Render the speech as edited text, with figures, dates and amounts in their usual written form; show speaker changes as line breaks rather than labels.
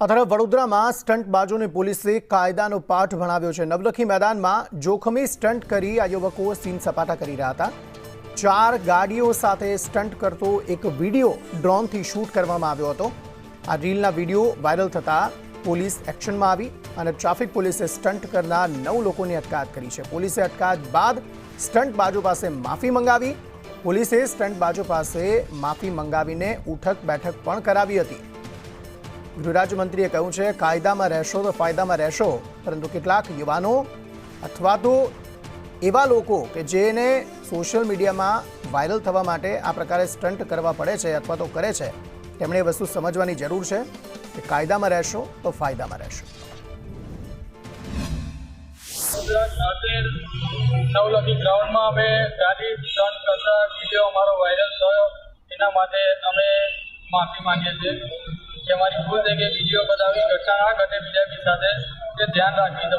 આ તરફ વડોદરામાં સ્ટંટબાજોને પોલીસે કાયદાનો પાઠ ભણાવ્યો છે। નવલખી મેદાનમાં જોખમી સ્ટંટ કરી આ યુવકો સીન સપાટા કરી રહ્યા હતા। 4 ગાડીઓ સાથે સ્ટંટ કરતો એક વિડીયો ડ્રોનથી શૂટ કરવામાં આવ્યો હતો। આ રીલના વિડીયો વાયરલ થતા પોલીસ એક્શનમાં આવી અને ટ્રાફિક પોલીસે સ્ટંટ કરનાર 9 લોકોની અટકાયત કરી છે। પોલીસે અટકાયત બાદ સ્ટંટબાજો પાસે માફી મંગાવી। પોલીસે સ્ટંટબાજો પાસે માફી મંગાવીને ઉઠક બેઠક પણ કરાવી હતી। ગૃહ રાજ્યમંત્રીએ કહ્યું છે કાયદામાં રહેશો તો ફાયદામાં રહેશો, પરંતુ કેટલાક યુવાનો અથવા તો એવા લોકો કે જેને સોશિયલ મીડિયામાં વાયરલ થવા માટે આ પ્રકારે સ્ટંટ કરવા પડે છે અથવા તો કરે છે, તેમણે એ વસ્તુ સમજવાની જરૂર છે કે કાયદામાં રહેશો તો ફાયદામાં રહેશો।
નવલખી ગ્રાઉન્ડમાં અમે ગાડી સ્ટંટ કરતા વિડીયો અમારો વાયરલ થયો, એના માટે અમે માફી માંગીએ છીએ। કે અમારી ભૂલ છે કે વિડીયો બતાવી ઘટના ના ઘટે બીજા બી સાથે, તે ધ્યાન રાખી